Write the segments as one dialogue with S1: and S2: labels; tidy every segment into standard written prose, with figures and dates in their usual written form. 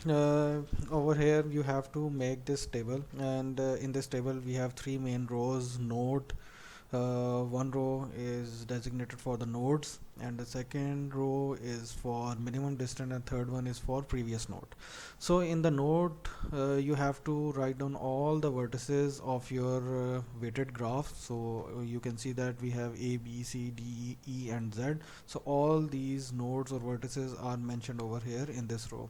S1: over here you have to make this table, and in this table we have three main rows: node. One row is designated for the nodes, and the second row is for minimum distance, and third one is for previous node. So in the node, you have to write down all the vertices of your weighted graph. So you can see that we have A, B, C, D, E, and Z. So all these nodes or vertices are mentioned over here in this row.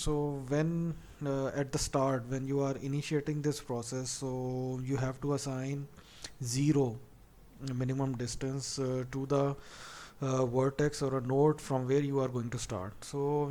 S1: so when at the start when you are initiating this process, so you have to assign 0 minimum distance to the vertex or a node from where you are going to start. So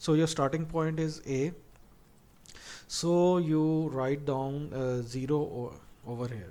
S1: So your starting point is A. So you write down 0 over here,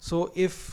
S1: So if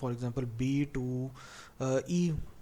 S1: for example B to E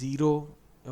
S1: 0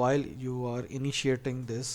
S1: while you are initiating this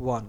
S1: 1.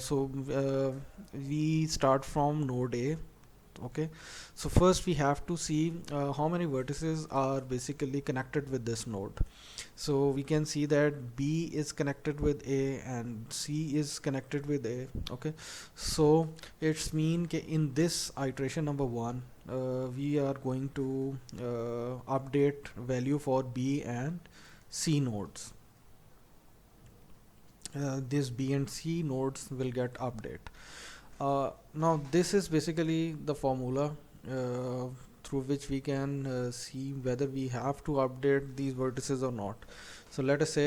S1: so we start from node A. Okay, so first we have to see how many vertices are basically connected with this node. So we can see that B is connected with A and C is connected with A. Okay, so it's mean that in this iteration number 1 we are going to update value for B and C nodes. This B and C nodes will get update. Now this is basically the formula through which we can see whether we have to update these vertices or not. So let us say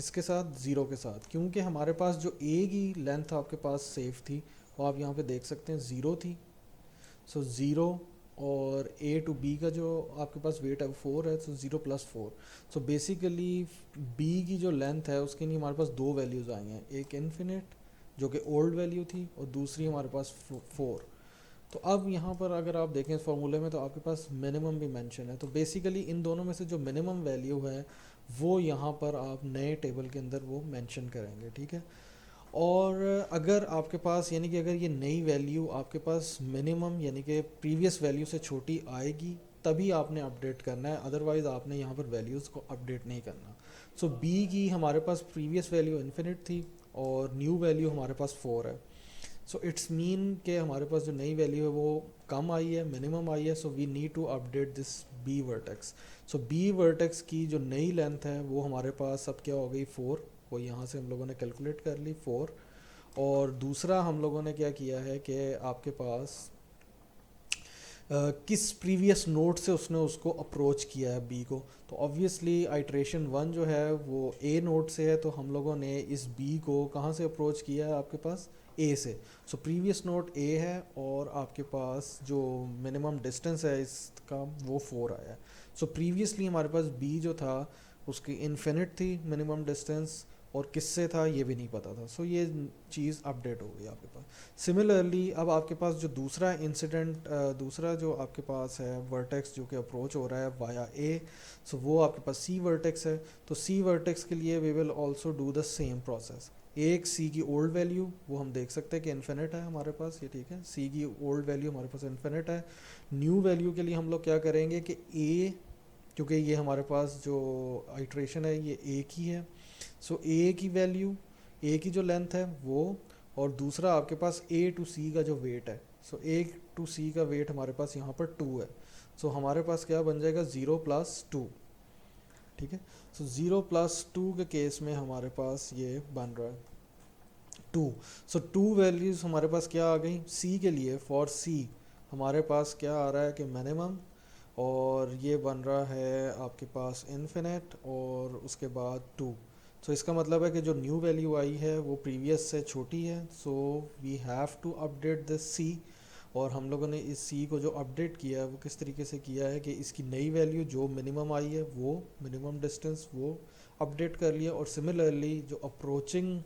S1: کس کے ساتھ؟ 0 کے ساتھ، کیونکہ ہمارے پاس جو اے کی length آپ کے پاس سیف تھی وہ آپ یہاں پہ دیکھ سکتے ہیں 0 تھی. سو 0 اور اے ٹو بی کا جو آپ کے پاس ویٹ ہے 4 ہے، سو 0 + 4. سو بیسیکلی بی کی جو لینتھ ہے اس کے لیے ہمارے پاس 2 ویلیوز آئی ہیں، ایک انفینٹ جو کہ اولڈ ویلیو تھی اور دوسری ہمارے پاس 4. تو اب یہاں پر اگر آپ دیکھیں اس فارمولے میں تو آپ کے پاس منیمم بھی مینشن ہے. تو بیسیکلی ان دونوں میں سے جو منیمم ویلیو ہے وہ یہاں پر آپ نئے ٹیبل کے اندر وہ مینشن کریں گے. ٹھیک ہے. اور اگر آپ کے پاس یعنی کہ اگر یہ نئی ویلیو آپ کے پاس منیمم یعنی کہ پریویس ویلیو سے چھوٹی آئے گی تبھی آپ نے اپڈیٹ کرنا ہے، ادروائز آپ نے یہاں پر ویلیوز کو اپڈیٹ نہیں کرنا. سو بی کی ہمارے پاس پریویس ویلیو انفینٹ تھی اور نیو ویلیو ہمارے پاس 4 ہے. سو اٹس مین کہ ہمارے پاس جو نئی ویلیو ہے وہ کم آئی ہے، منیمم آئی ہے. So we need to update this B vertex. So B vertex کی جو نئی لینتھ ہے وہ ہمارے پاس اب کیا ہو گئی 4، وہ یہاں سے ہم لوگوں نے کیلکولیٹ کر لی 4. اور دوسرا ہم لوگوں نے کیا کیا ہے کہ آپ کے پاس کس پریویس نوٹ سے اس نے اس کو اپروچ کیا ہے بی کو. تو آبویسلی آئٹریشن 1 جو ہے وہ اے نوٹ سے ہے، تو ہم لوگوں نے اس بی کو کہاں سے اپروچ کیا ہے آپ کے پاس اے سے. سو پریویس نوٹ اے ہے اور آپ کے پاس جو منیمم ڈسٹینس ہے اس کا وہ 4 آیا ہے. سو پریویسلی ہمارے پاس بی جو تھا اس کی انفینٹ تھی منیمم ڈسٹینس اور کس سے تھا یہ بھی نہیں پتا تھا. سو یہ چیز اپڈیٹ ہو گئی آپ کے پاس. سملرلی اب آپ کے پاس جو دوسرا انسیڈنٹ دوسرا جو آپ کے پاس ہے ورٹیکس جو کہ اپروچ ہو رہا ہے وایا اے، سو وہ آپ کے پاس سی ورٹیکس ہے. تو سی ورٹیکس کے لیے we will also do the same process. ایک سی کی اولڈ ویلیو وہ ہم دیکھ سکتے ہیں کہ انفینٹ ہے ہمارے پاس، یہ ٹھیک ہے، سی کی اولڈ ویلیو ہمارے پاس انفینٹ ہے. نیو ویلیو کے لیے ہم لوگ کیا کریں گے کہ اے، کیونکہ یہ ہمارے پاس جو آئٹریشن ہے یہ اے کی ہے، سو اے کی ویلیو، اے کی جو لینتھ ہے وہ، اور دوسرا آپ کے پاس اے ٹو سی کا جو ویٹ ہے. سو اے ٹو سی کا ویٹ ہمارے پاس یہاں پر 2 ہے. سو ہمارے پاس کیا بن جائے گا 0 + 2. ٹھیک ہے. سو 0 + 2 کے کیس میں ہمارے پاس یہ بن رہا ہے 2. سو 2 ویلیوز ہمارے پاس کیا آ گئی سی کے لیے. فار سی ہمارے پاس کیا آ رہا ہے کہ منیمم، اور یہ بن رہا ہے آپ کے پاس انفینٹ اور اس کے بعد 2. سو اس کا مطلب ہے کہ جو نیو ویلیو آئی ہے وہ پریویس سے چھوٹی ہے. So we have to update دس سی. اور ہم لوگوں نے اس سی کو جو اپڈیٹ کیا ہے وہ کس طریقے سے کیا ہے کہ اس کی نئی ویلیو جو منیمم آئی ہے وہ منیمم ڈسٹینس وہ اپڈیٹ کر لیا، اور سملرلی جو اپروچنگ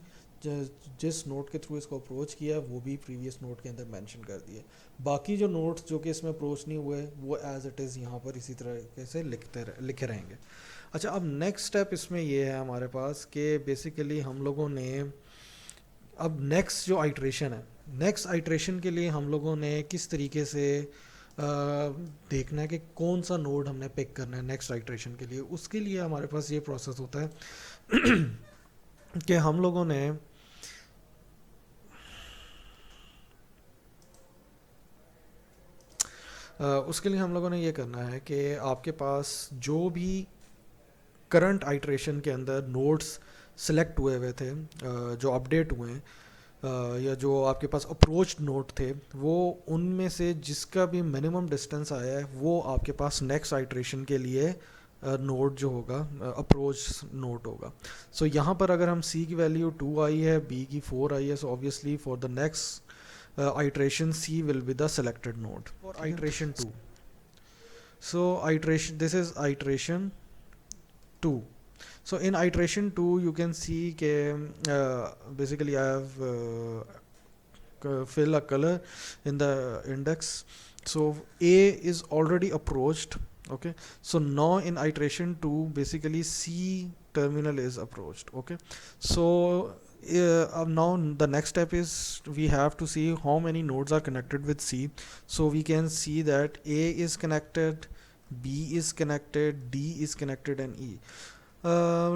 S1: جس نوٹ کے تھرو اس کو اپروچ کیا وہ بھی پریویس نوٹ کے اندر مینشن کر دیا. باقی جو نوٹس جو کہ اس میں اپروچ نہیں ہوئے وہ ایز اٹ از یہاں پر اسی طریقے سے لکھے رہیں گے. اچھا، اب نیکسٹ اسٹیپ اس میں یہ ہے ہمارے پاس کہ بیسیکلی ہم لوگوں نے اب نیکسٹ جو آئٹریشن ہے، نیکسٹ آئٹریشن کے لیے ہم لوگوں نے کس طریقے سے دیکھنا ہے کہ کون سا نوڈ ہم نے پک کرنا ہے نیکسٹ آئٹریشن کے لیے. اس کے لیے ہمارے پاس یہ پروسیس ہوتا ہے کہ ہم لوگوں نے اس کے لیے ہم لوگوں نے یہ کرنا ہے کہ آپ کے پاس جو بھی کرنٹ آئٹریشن کے اندر نوڈس سلیکٹ ہوئے تھے جو اپڈیٹ ہوئے ہیں یا جو آپ کے پاس اپروچ نوٹ تھے، وہ ان میں سے جس کا بھی منیمم ڈسٹینس آیا ہے وہ آپ کے پاس نیکسٹ آئٹریشن کے لیے نوٹ جو ہوگا اپروچ نوٹ ہوگا. سو یہاں پر اگر ہم سی کی ویلیو 2 آئی ہے، بی کی 4 آئی ہے، سو obviously for the next iteration C will be the selected node for iteration 2. So iteration, this is iteration 2. So in iteration 2 you can see basically I have fill a color in the index. So A is already approached. Okay, so now in iteration 2 basically C terminal is approached. Okay, so now the next step is we have to see how many nodes are connected with C. So we can see that A is connected, B is connected, D is connected and E.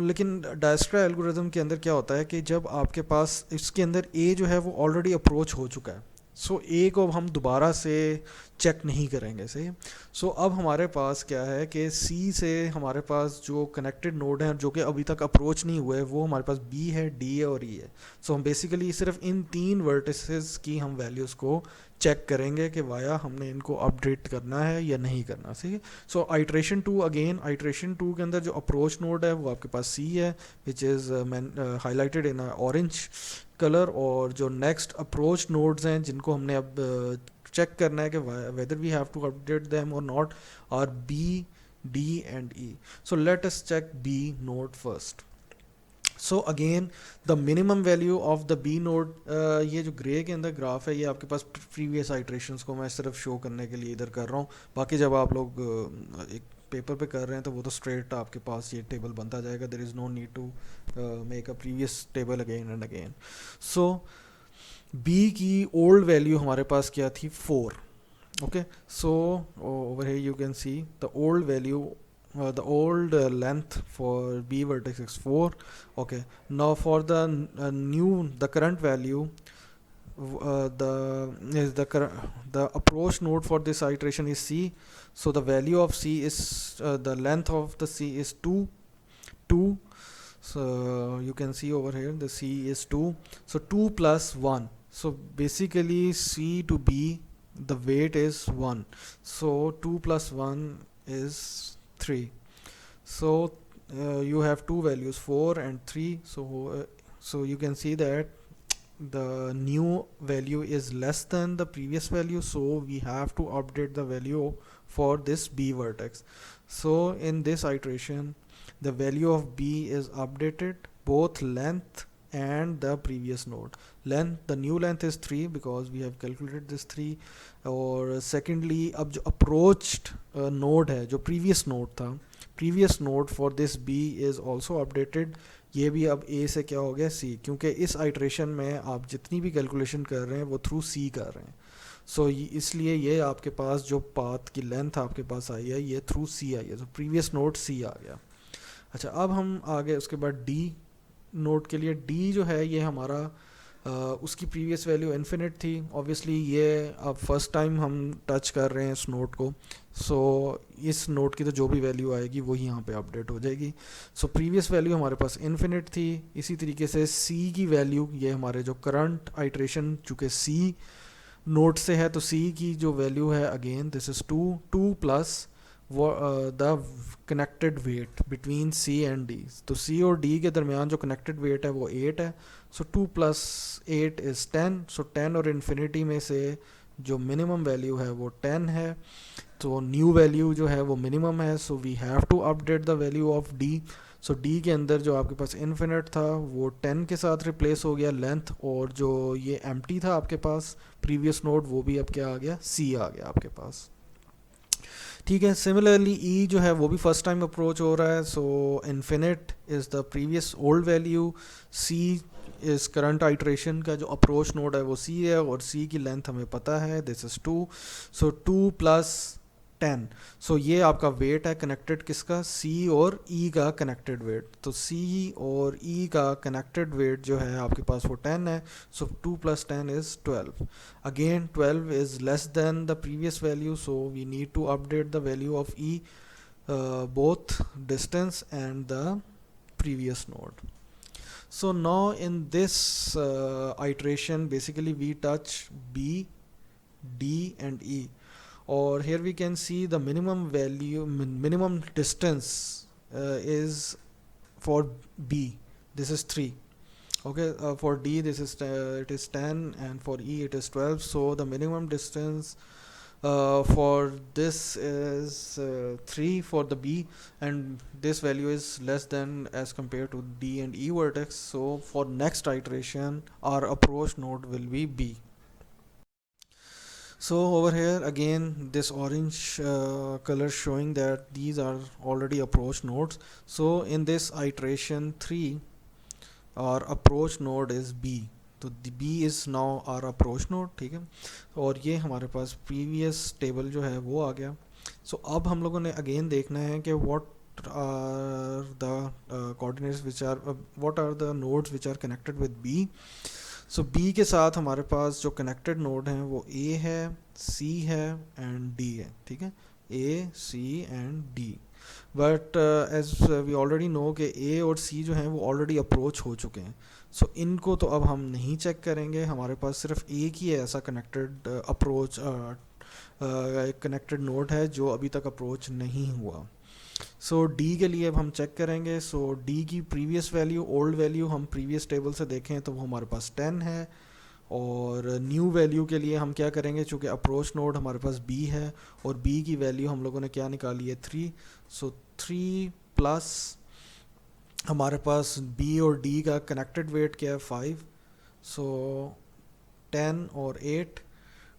S1: لیکن ڈائسٹرا algorithm کے اندر کیا ہوتا ہے کہ جب آپ کے پاس اس کے اندر A جو ہے وہ آلریڈی اپروچ ہو چکا ہے، سو A کو ہم دوبارہ سے چیک نہیں کریں گے. صحیح. سو اب ہمارے پاس کیا ہے کہ C سے ہمارے پاس جو کنیکٹڈ نوڈ ہیں جو کہ ابھی تک اپروچ نہیں ہوئے وہ ہمارے پاس B ہے، D ہے اور E ہے. سو ہم بیسیکلی صرف ان 3 ورٹیسز کی ہم ویلیوز کو چیک کریں گے کہ وایا ہم نے ان کو اپڈیٹ کرنا ہے یا نہیں کرنا. ٹھیک ہے. سو آئٹریشن 2 اگین آئٹریشن 2 کے اندر جو اپروچ نوڈ ہے وہ آپ کے پاس سی ہے which is high lighted in orange colour, اور جو نیکسٹ اپروچ نوڈز ہیں جن کو ہم نے اب چیک کرنا ہے کہ whether we have to update them or not are B D and E. So let's check B node first. So again the minimum value of the B node, یہ جو گرے کے اندر گراف ہے یہ آپ کے پاس پریویس آئٹریشنس کو میں صرف شو کرنے کے لیے ادھر کر رہا ہوں. باقی جب آپ لوگ ایک پیپر پہ کر رہے ہیں تو وہ تو اسٹریٹ آپ کے پاس یہ ٹیبل بنتا جائے گا. There is no need to make a previous table again and again. So B کی اولڈ ویلیو ہمارے پاس کیا تھی 4. Okay. So over here you can see the old value the old length for B vertex is 4. Okay, now for the the current value, the approach node for this iteration is C. So the value of C is the length of the C is 2. So you can see over here the C is 2. So 2 plus 1. So basically C to B the weight is 1. So 2 plus 1 is 3. So you have two values 4 and 3. So you can see that the new value is less than the previous value, so we have to update the value for this B vertex. So in this iteration the value of B is updated, both length and the previous node. The new length is 3 because we have calculated this 3. اور secondly اب جو approached node ہے جو previous node تھا, previous node for this B is also updated. یہ بھی اب A سے کیا ہو گیا C, کیونکہ اس iteration میں آپ جتنی بھی calculation کر رہے ہیں وہ through C کر رہے ہیں. سو اس لیے یہ آپ کے پاس جو پاتھ کی لینتھ آپ کے پاس آئی ہے یہ تھرو سی آئی ہے. تو پریویس نوڈ سی آ گیا. اچھا اب ہم آگے اس کے بعد ڈی نوڈ کے لیے. ڈی جو ہے یہ ہمارا اس کی پریویس ویلیو انفینٹ تھی. اوبیسلی یہ اب فرسٹ ٹائم ہم ٹچ کر رہے ہیں اس نوڈ کو, سو اس نوڈ کی تو جو بھی ویلیو آئے گی وہی یہاں پہ اپڈیٹ ہو جائے گی. سو پریویس ویلیو ہمارے پاس انفینٹ تھی. اسی طریقے سے سی کی ویلیو, یہ ہمارے جو کرنٹ آئٹریشن چونکہ سی نوڈ سے ہے تو سی کی جو ویلیو ہے again this is 2 plus the connected weight between C and D. تو سی اور ڈی کے درمیان جو کنیکٹڈ ویٹ ہے وہ 8 ہے. سو 2 پلس 8 از 10. سو 10 اور انفینٹی میں سے جو منیمم ویلیو ہے وہ 10 ہے. تو نیو ویلیو جو ہے وہ منیمم ہے. So we have to update the value of D. So D کے اندر جو آپ کے پاس انفینٹ تھا وہ 10 کے ساتھ ریپلیس ہو گیا لینتھ, اور جو یہ ایمٹی تھا آپ کے پاس پریویس نوڈ وہ بھی اب کیا آ گیا, سی آ گیا آپ کے پاس. ٹھیک ہے. سملرلی ای جو ہے وہ بھی فرسٹ ٹائم اپروچ ہو رہا ہے. So infinite is the previous old value, C اس کرنٹ آئٹریشن کا جو اپروچ نوڈ ہے وہ سی ہے, اور سی کی لینتھ ہمیں پتہ ہے دس از 2. So 2 plus 10. سو یہ آپ کا ویٹ ہے کنیکٹڈ کس کا, سی اور ای کا کنیکٹڈ ویٹ. تو سی اور ای کا کنیکٹڈ ویٹ جو ہے آپ کے پاس وہ 10 ہے. So 2 plus 10 is 12. Again 12 is less than the previous value, so we need to update the value of E both distance and the previous node. So now in this iteration basically we touch B, D and E, or here we can see the minimum value, minimum distance is for B, this is 3. Okay, for D this is it is 10, and for E it is 12. So the minimum distance for this is 3 for the B, and this value is less than as compared to D and E vertex. So for next iteration our approach node will be B. So over here again this orange color showing that these are already approach nodes. So in this iteration 3 our approach node is B. تو B is now our approach node. ٹھیک ہے, اور یہ ہمارے پاس previous table جو ہے وہ آ گیا. سو اب ہم لوگوں نے again دیکھنا ہے کہ what are the coordinates which are what are the nodes which are connected with B. So B کے ساتھ ہمارے پاس جو connected node ہیں وہ A ہے, C ہے and D ہے. ٹھیک ہے, A, C and D. But as we already know کہ اے اور سی جو ہیں وہ آلریڈی اپروچ ہو چکے ہیں. سو ان کو تو اب ہم نہیں چیک کریں گے, ہمارے پاس صرف ایک ہی ہے ایسا کنیکٹڈ اپروچ, ایک کنیکٹڈ نوڈ ہے جو ابھی تک اپروچ نہیں ہوا. سو ڈی کے لیے اب ہم چیک کریں گے. سو ڈی کی پریویس ویلیو, اولڈ ویلیو ہم پریویس ٹیبل سے دیکھیں تو وہ ہمارے پاس 10 ہے, اور نیو ویلیو کے لیے ہم کیا کریں گے, چونکہ اپروچ نوڈ ہمارے پاس بی ہے اور بی کی ویلیو ہم لوگوں نے کیا نکالی ہے 3. سو 3 پلس ہمارے پاس بی اور ڈی کا کنیکٹڈ ویٹ کیا ہے 5. سو 10 اور 8.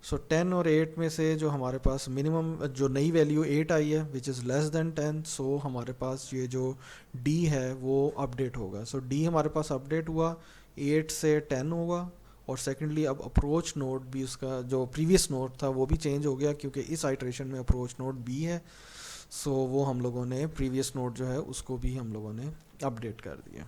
S1: سو 10 اور 8 میں سے جو ہمارے پاس منیمم جو نئی ویلیو 8 آئی ہے وچ از لیس دین 10, سو ہمارے پاس یہ جو ڈی ہے وہ اپڈیٹ ہوگا. سو ڈی ہمارے پاس اپڈیٹ ہوا, 8 سے 10 ہوگا. اور سیکنڈلی اب اپروچ نوڈ بھی اس کا جو پریویس نوڈ تھا وہ بھی چینج ہو گیا, کیونکہ اس آئٹریشن میں اپروچ نوڈ بی ہے. سو وہ ہم لوگوں نے پریویس نوڈ جو ہے اس کو بھی ہم لوگوں نے اپڈیٹ کر دیا.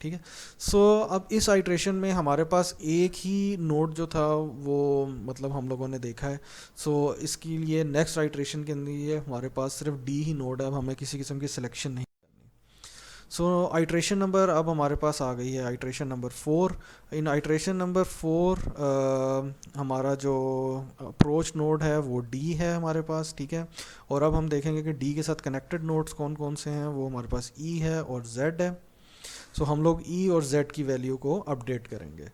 S1: ٹھیک ہے. سو اب اس آئٹریشن میں ہمارے پاس ایک ہی نوڈ جو تھا وہ مطلب ہم لوگوں نے دیکھا ہے. سو اس کے لیے نیکسٹ آئٹریشن کے لیے ہمارے پاس صرف ڈی ہی نوڈ ہے, اب ہمیں کسی قسم کی سلیکشن نہیں. سو آئٹریشن نمبر اب ہمارے پاس آ گئی ہے آئٹریشن نمبر 4. ان آئٹریشن نمبر 4 ہمارا جو اپروچ نوڈ ہے وہ ڈی ہے ہمارے پاس. ٹھیک ہے. اور اب ہم دیکھیں گے کہ ڈی کے ساتھ کنیکٹڈ نوڈس کون کون سے ہیں. وہ ہمارے پاس ای ہے اور زیڈ ہے. سو ہم لوگ ای اور زیڈ کی ویلیو کو اپڈیٹ کریں گے.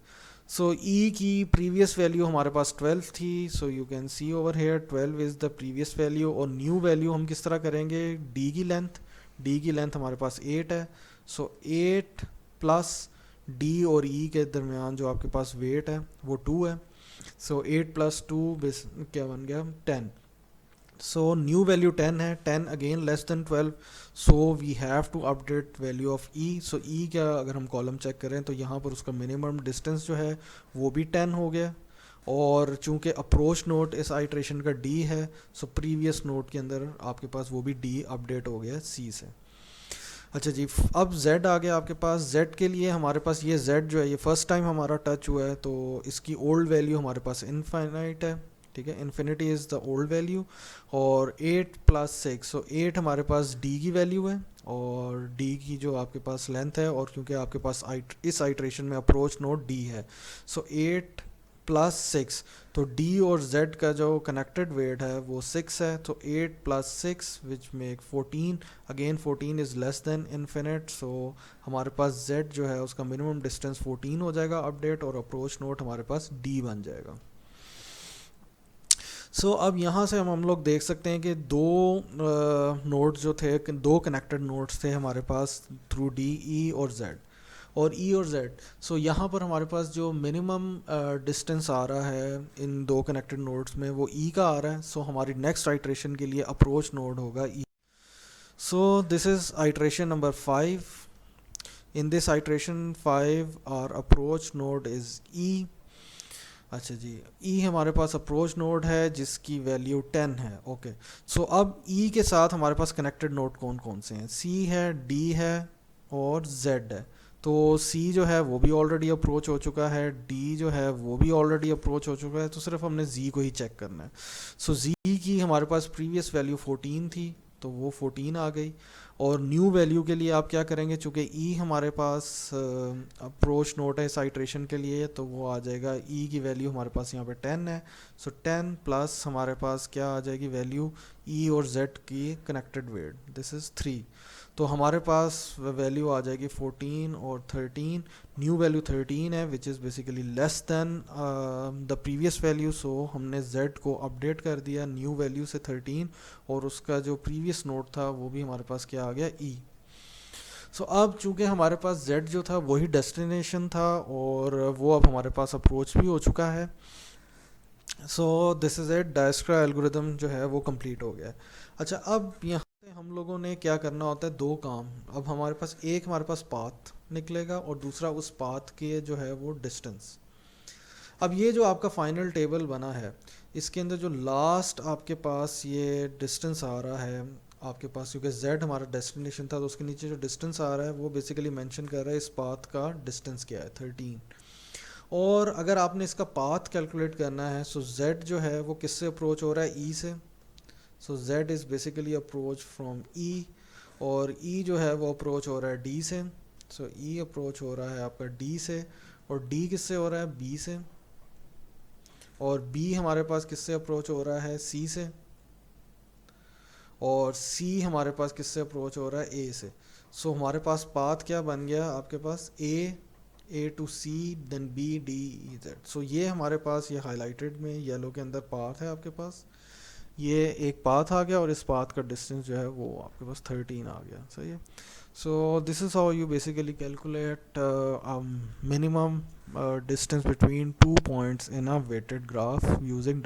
S1: سو ای کی پریویس ویلیو ہمارے پاس 12 تھی. So you can C over here 12 is the previous value. اور نیو ویلیو ہم کس طرح کریں گے, ڈی کی لینتھ. ڈی کی لینتھ ہمارے پاس 8 ہے. سو 8 پلس ڈی اور ای کے درمیان جو آپ کے پاس ویٹ ہے وہ 2 ہے. سو 8 پلس 2 کیا بن گیا 10. سو نیو ویلیو 10 ہے, 10 again less than 12. So we have to update value of E. So E کا اگر ہم کالم چیک کریں تو یہاں پر اس کا منیمم ڈسٹینس جو ہے وہ بھی 10 ہو گیا. اور چونکہ اپروچ نوٹ اس آئٹریشن کا ڈی ہے, سو پریویس نوٹ کے اندر آپ کے پاس وہ بھی ڈی اپڈیٹ ہو گیا سی سے. اچھا جی, اب زیڈ آ گیا آپ کے پاس. زیڈ کے لیے ہمارے پاس یہ زیڈ جو ہے یہ فرسٹ ٹائم ہمارا ٹچ ہوا ہے, تو اس کی اولڈ ویلیو ہمارے پاس انفینائٹ ہے. ٹھیک ہے, infinity is the old value. اور 8 پلس 6, سو 8 ہمارے پاس ڈی کی ویلیو ہے, اور ڈی کی جو آپ کے پاس لینتھ ہے, اور کیونکہ آپ کے پاس اس آئٹریشن میں اپروچ نوٹ ڈی ہے, سو 8 پلس 6, تو ڈی اور زیڈ کا جو کنیکٹڈ ویٹ ہے وہ 6 ہے. تو 8 plus 6 which make 14. Again 14 is less than infinite. So ہمارے پاس زیڈ جو ہے اس کا منیمم ڈسٹینس 14 ہو جائے گا اپڈیٹ, اور اپروچ نوٹ ہمارے پاس ڈی بن جائے گا. سو اب یہاں سے ہم لوگ دیکھ سکتے ہیں کہ دو نوڈز جو تھے, دو کنیکٹڈ نوڈز تھے ہمارے پاس تھرو ڈی, ای اور زیڈ. اور ای اور زیڈ, سو یہاں پر ہمارے پاس جو منیمم ڈسٹینس آ رہا ہے ان دو کنیکٹڈ نوڈز میں وہ ای کا آ رہا ہے. سو ہماری نیکسٹ آئٹریشن کے لیے اپروچ نوڈ ہوگا E. So this is iteration number 5. In this iteration 5 our approach node is E. اچھا جی, ای ہمارے پاس اپروچ نوڈ ہے جس کی ویلیو 10 ہے. اوکے, سو اب ای کے ساتھ ہمارے پاس کنیکٹڈ نوڈ کون کون سے ہیں, سی ہے, ڈی ہے اور زیڈ ہے. تو سی جو ہے وہ بھی آلریڈی اپروچ ہو چکا ہے, ڈی جو ہے وہ بھی آلریڈی اپروچ ہو چکا ہے, تو صرف ہم نے زی کو ہی چیک کرنا ہے. سو زی کی ہمارے پاس پریویس ویلیو 14 تھی, تو وہ 14 آ گئی. اور نیو ویلیو کے لیے آپ کیا کریں گے, چونکہ ای ہمارے پاس اپروچ نوٹ ہے اس آئٹریشن کے لیے, تو وہ آ جائے گا, ای کی ویلیو ہمارے پاس یہاں پہ 10 ہے. سو 10 پلس ہمارے پاس کیا آ جائے گی ویلیو, ای اور زیڈ کی کنیکٹڈ ویٹ, دس از 3. تو ہمارے پاس ویلیو آ جائے گی 14 اور 13. نیو ویلیو 13 ہے which is basically less than the previous value. So ہم نے زیڈ کو اپڈیٹ کر دیا نیو ویلیو سے 13, اور اس کا جو پریویس نوٹ تھا وہ بھی ہمارے پاس کیا آ گیا ای. سو اب چونکہ ہمارے پاس زیڈ جو تھا وہی ڈیسٹینیشن تھا, اور وہ اب ہمارے پاس اپروچ بھی ہو چکا ہے. So this is a ڈائسکرا algorithm جو ہے وہ کمپلیٹ ہو گیا. اچھا, اب یہاں سے ہم لوگوں نے کیا کرنا ہوتا ہے, دو کام. اب ہمارے پاس ایک ہمارے پاس پاتھ نکلے گا, اور دوسرا اس پاتھ کے جو ہے وہ ڈسٹینس. اب یہ جو آپ کا فائنل ٹیبل بنا ہے, اس کے اندر جو لاسٹ آپ کے پاس یہ ڈسٹینس آ رہا ہے آپ کے پاس, کیونکہ زیڈ ہمارا ڈیسٹینیشن تھا, تو اس کے نیچے جو ڈسٹینس آ رہا ہے وہ بیسیکلی مینشن کر رہا ہے اس پاتھ کا ڈسٹینس کیا ہے 13. اور اگر آپ نے اس کا پاتھ کیلکولیٹ کرنا ہے, سو زیڈ جو ہے وہ کس سے اپروچ ہو رہا ہے, ای سے. So Z is basically approach from E. اور ای جو ہے وہ اپروچ ہو رہا ہے ڈی سے. سو ای اپروچ ہو رہا ہے آپ کا ڈی سے, اور ڈی کس سے ہو رہا ہے بی سے, اور بی ہمارے پاس کس سے اپروچ ہو رہا ہے سی سے, اور سی ہمارے پاس کس سے اپروچ ہو رہا ہے اے سے. سو ہمارے پاس پاتھ کیا بن گیا آپ کے پاس, A to C then B D E Z. So یہ ہمارے پاس یہ ہائی لائٹڈ میں یلو کے اندر پاتھ ہے آپ کے پاس, یہ ایک پاتھ آ گیا, اور اس پاتھ کا ڈسٹینس جو ہے وہ آپ کے پاس 13 آ گیا. صحیح ہے. So this is how you basically calculate minimum distance between 2 points in a weighted graph using